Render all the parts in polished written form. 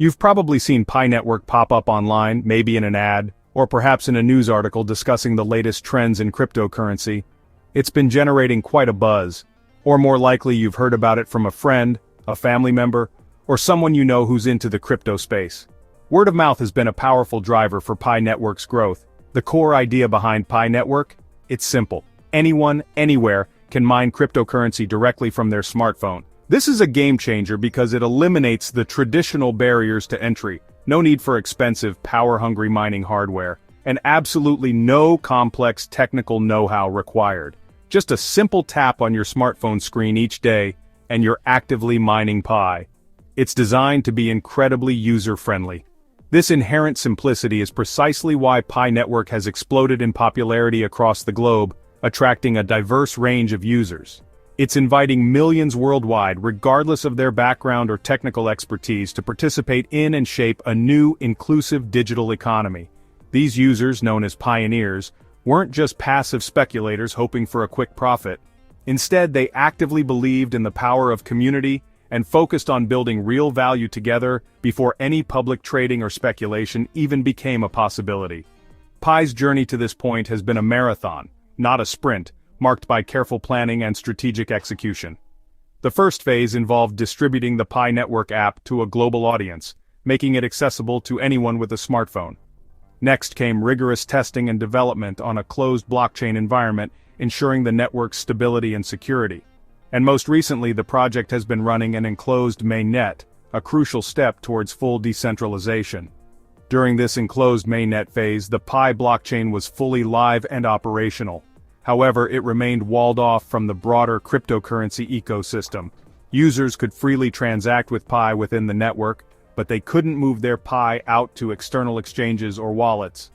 You've probably seen Pi Network pop up online, maybe in an ad, or perhaps in a news article discussing the latest trends in cryptocurrency. It's been generating quite a buzz, or more likely you've heard about it from a friend, a family member, or someone you know who's into the crypto space. Word of mouth has been a powerful driver for Pi Network's growth. The core idea behind Pi Network? It's simple. Anyone, anywhere, can mine cryptocurrency directly from their smartphone. This is a game changer because it eliminates the traditional barriers to entry. No need for expensive, power-hungry mining hardware, and absolutely no complex technical know-how required. Just a simple tap on your smartphone screen each day, and you're actively mining Pi. It's designed to be incredibly user-friendly. This inherent simplicity is precisely why Pi Network has exploded in popularity across the globe, attracting a diverse range of users. It's inviting millions worldwide, regardless of their background or technical expertise, to participate in and shape a new, inclusive digital economy. These users, known as pioneers, weren't just passive speculators hoping for a quick profit. Instead, they actively believed in the power of community and focused on building real value together before any public trading or speculation even became a possibility. Pi's journey to this point has been a marathon, not a sprint, marked by careful planning and strategic execution. The first phase involved distributing the Pi Network app to a global audience, making it accessible to anyone with a smartphone. Next came rigorous testing and development on a closed blockchain environment, ensuring the network's stability and security. And most recently, the project has been running an enclosed mainnet, a crucial step towards full decentralization. During this enclosed mainnet phase, the Pi blockchain was fully live and operational. However, it remained walled off from the broader cryptocurrency ecosystem. Users could freely transact with Pi within the network, but they couldn't move their Pi out to external exchanges or wallets.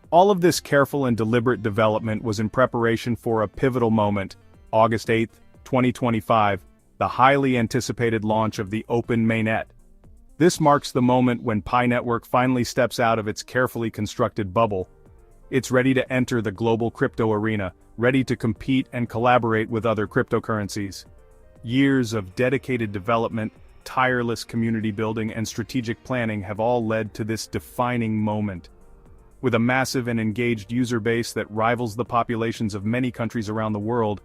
All of this careful and deliberate development was in preparation for a pivotal moment, August 8, 2025, the highly anticipated launch of the Open Mainnet. This marks the moment when Pi Network finally steps out of its carefully constructed bubble. It's ready to enter the global crypto arena, ready to compete and collaborate with other cryptocurrencies. Years of dedicated development, tireless community building, and strategic planning have all led to this defining moment. With a massive and engaged user base that rivals the populations of many countries around the world,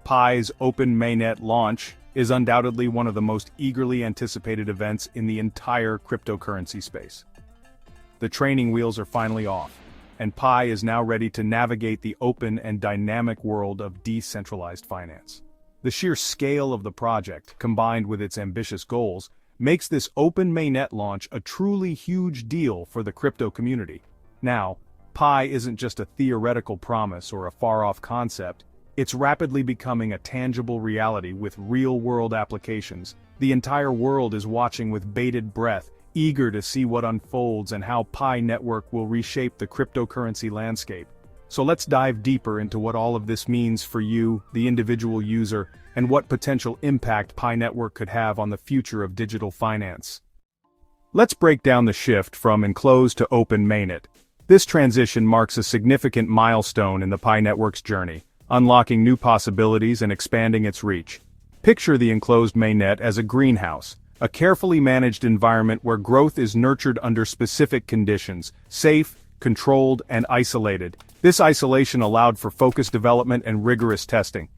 Pi's Open Mainnet launch is undoubtedly one of the most eagerly anticipated events in the entire cryptocurrency space. The training wheels are finally off, and Pi is now ready to navigate the open and dynamic world of decentralized finance. The sheer scale of the project, combined with its ambitious goals, makes this Open Mainnet launch a truly huge deal for the crypto community. Now, Pi isn't just a theoretical promise or a far-off concept, it's rapidly becoming a tangible reality with real-world applications. The entire world is watching with bated breath, eager to see what unfolds and how Pi Network will reshape the cryptocurrency landscape. So let's dive deeper into what all of this means for you, the individual user, and what potential impact Pi Network could have on the future of digital finance. Let's break down the shift from enclosed to open mainnet. This transition marks a significant milestone in the Pi Network's journey, unlocking new possibilities and expanding its reach. Picture the enclosed mainnet as a greenhouse, a carefully managed environment where growth is nurtured under specific conditions, safe, controlled, and isolated. This isolation allowed for focused development and rigorous testing.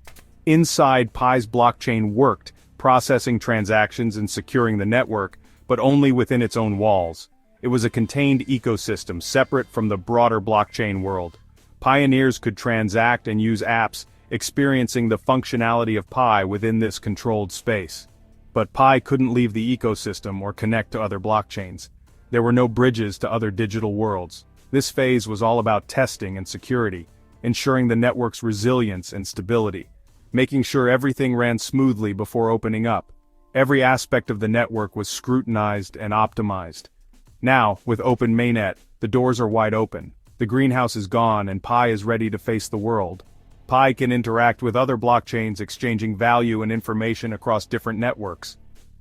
Inside, Pi's blockchain worked, processing transactions and securing the network, but only within its own walls. It was a contained ecosystem separate from the broader blockchain world. Pioneers could transact and use apps, experiencing the functionality of Pi within this controlled space. But Pi couldn't leave the ecosystem or connect to other blockchains. There were no bridges to other digital worlds. This phase was all about testing and security, ensuring the network's resilience and stability, making sure everything ran smoothly before opening up. Every aspect of the network was scrutinized and optimized. Now, with Open Mainnet, the doors are wide open. The greenhouse is gone and Pi is ready to face the world. Pi can interact with other blockchains, exchanging value and information across different networks.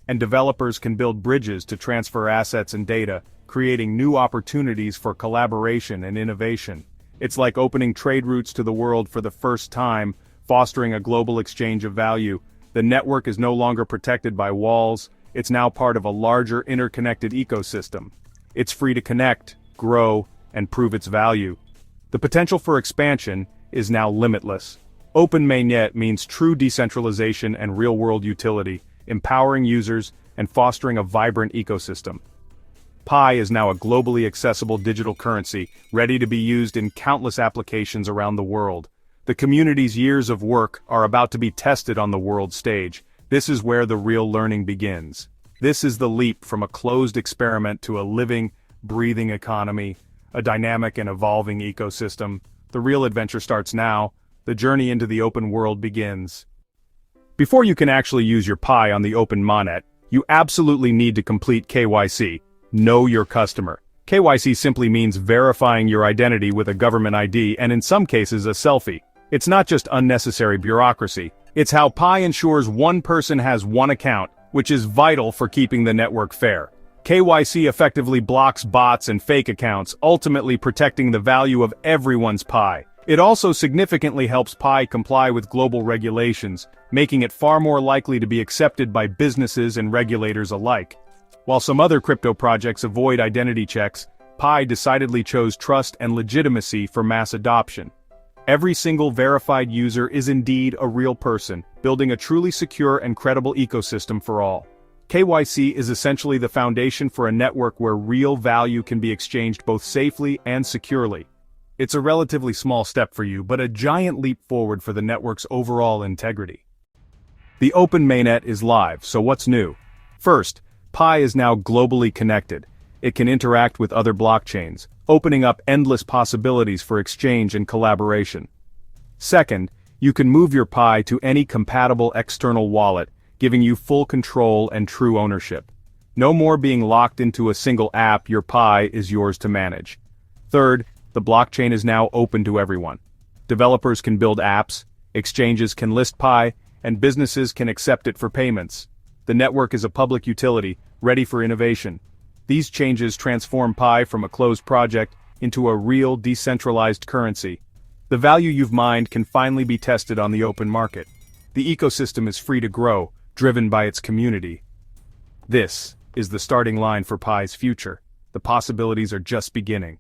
And developers can build bridges to transfer assets and data, creating new opportunities for collaboration and innovation. It's like opening trade routes to the world for the first time, fostering a global exchange of value. The network is no longer protected by walls, it's now part of a larger interconnected ecosystem. It's free to connect, grow, and prove its value. The potential for expansion is now limitless. Open Mainnet means true decentralization and real-world utility, empowering users and fostering a vibrant ecosystem. Pi is now a globally accessible digital currency, ready to be used in countless applications around the world. The community's years of work are about to be tested on the world stage. This is where the real learning begins. This is the leap from a closed experiment to a living, breathing economy, a dynamic and evolving ecosystem. The real adventure starts now. The journey into the open world begins. Before you can actually use your Pi on the open Mainnet, you absolutely need to complete KYC. Know your customer. KYC simply means verifying your identity with a government ID and in some cases a selfie. It's not just unnecessary bureaucracy. It's how Pi ensures one person has one account, which is vital for keeping the network fair. KYC effectively blocks bots and fake accounts, ultimately protecting the value of everyone's Pi. It also significantly helps Pi comply with global regulations, making it far more likely to be accepted by businesses and regulators alike. While some other crypto projects avoid identity checks, Pi decidedly chose trust and legitimacy for mass adoption. Every single verified user is indeed a real person, building a truly secure and credible ecosystem for all. KYC is essentially the foundation for a network where real value can be exchanged both safely and securely. It's a relatively small step for you, but a giant leap forward for the network's overall integrity. The open mainnet is live, so what's new? First, Pi is now globally connected. It can interact with other blockchains, opening up endless possibilities for exchange and collaboration. Second, you can move your Pi to any compatible external wallet, giving you full control and true ownership. No more being locked into a single app. Your Pi is yours to manage. Third, the blockchain is now open to everyone. Developers can build apps, exchanges can list Pi, and businesses can accept it for payments. The network is a public utility, ready for innovation. These changes transform Pi from a closed project into a real decentralized currency. The value you've mined can finally be tested on the open market. The ecosystem is free to grow, driven by its community. This is the starting line for Pi's future. The possibilities are just beginning.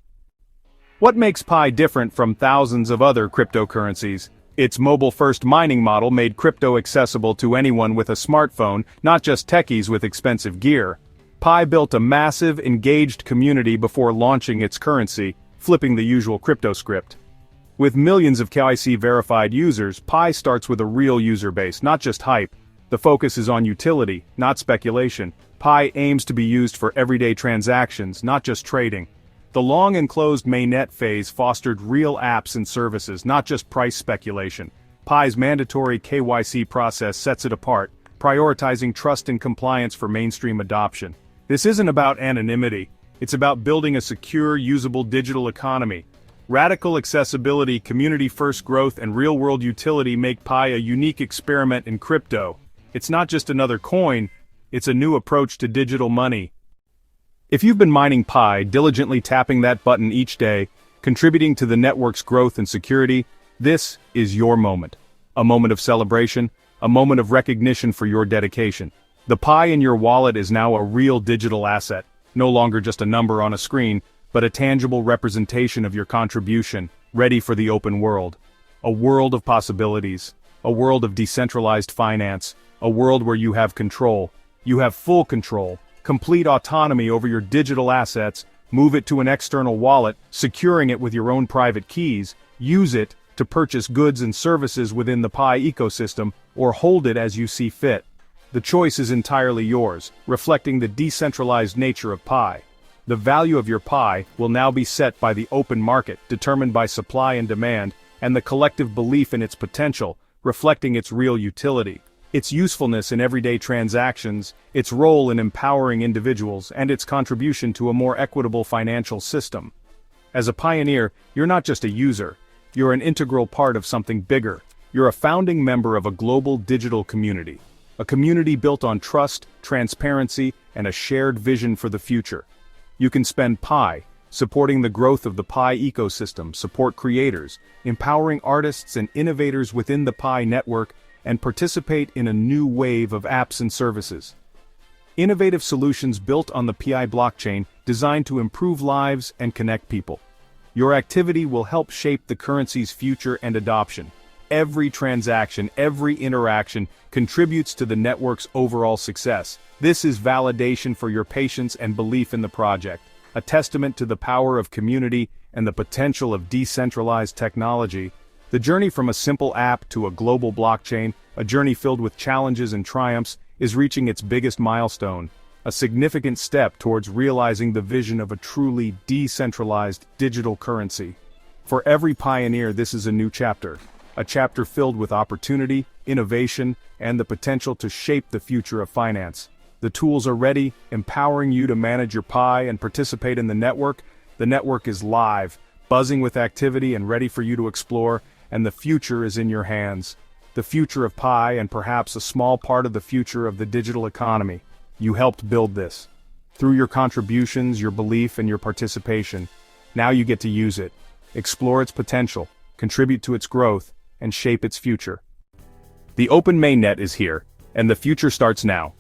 What makes Pi different from thousands of other cryptocurrencies? Its mobile-first mining model made crypto accessible to anyone with a smartphone, not just techies with expensive gear. Pi built a massive, engaged community before launching its currency, flipping the usual crypto script. With millions of KYC-verified users, Pi starts with a real user base, not just hype. The focus is on utility, not speculation. Pi aims to be used for everyday transactions, not just trading. The long and closed mainnet phase fostered real apps and services, not just price speculation. Pi's mandatory KYC process sets it apart, prioritizing trust and compliance for mainstream adoption. This isn't about anonymity, it's about building a secure, usable digital economy. Radical accessibility, community-first growth, and real-world utility make Pi a unique experiment in crypto. It's not just another coin, it's a new approach to digital money. If you've been mining Pi, diligently tapping that button each day, contributing to the network's growth and security, this is your moment. A moment of celebration, a moment of recognition for your dedication. The Pi in your wallet is now a real digital asset, no longer just a number on a screen, but a tangible representation of your contribution, ready for the open world. A world of possibilities, a world of decentralized finance, a world where you have control. You have full control, complete autonomy over your digital assets, move it to an external wallet, securing it with your own private keys, use it to purchase goods and services within the Pi ecosystem, or hold it as you see fit. The choice is entirely yours, reflecting the decentralized nature of Pi. The value of your Pi will now be set by the open market, determined by supply and demand, and the collective belief in its potential, reflecting its real utility. Its usefulness in everyday transactions, its role in empowering individuals, and its contribution to a more equitable financial system. As a pioneer, you're not just a user, you're an integral part of something bigger. You're a founding member of a global digital community. A community built on trust, transparency, and a shared vision for the future. You can spend Pi, supporting the growth of the Pi ecosystem, support creators, empowering artists and innovators within the Pi network, and participate in a new wave of apps and services. Innovative solutions built on the Pi blockchain designed to improve lives and connect people. Your activity will help shape the currency's future and adoption. Every transaction, every interaction contributes to the network's overall success. This is validation for your patience and belief in the project, a testament to the power of community and the potential of decentralized technology. The journey from a simple app to a global blockchain, a journey filled with challenges and triumphs, is reaching its biggest milestone, a significant step towards realizing the vision of a truly decentralized digital currency. For every pioneer, this is a new chapter. A chapter filled with opportunity, innovation, and the potential to shape the future of finance. The tools are ready, empowering you to manage your Pi and participate in the network. The network is live, buzzing with activity and ready for you to explore, and the future is in your hands. The future of Pi and perhaps a small part of the future of the digital economy. You helped build this. Through your contributions, your belief, and your participation, now you get to use it, explore its potential, contribute to its growth, and shape its future. The open mainnet is here, and the future starts now.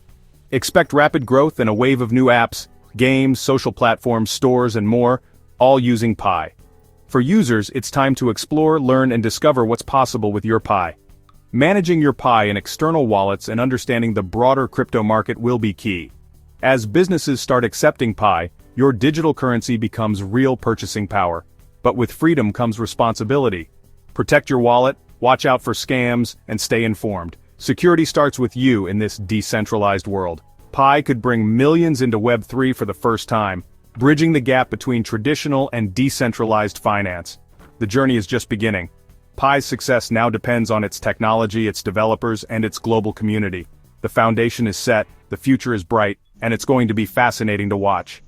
Expect rapid growth and a wave of new apps, games, social platforms, stores, and more, all using Pi. For users, it's time to explore, learn, and discover what's possible with your Pi. Managing your Pi in external wallets and understanding the broader crypto market will be key. As businesses start accepting Pi, your digital currency becomes real purchasing power. But with freedom comes responsibility. Protect your wallet, watch out for scams, and stay informed. Security starts with you in this decentralized world. Pi could bring millions into Web3 for the first time, bridging the gap between traditional and decentralized finance. The journey is just beginning. Pi's success now depends on its technology, its developers, and its global community. The foundation is set, the future is bright, and it's going to be fascinating to watch.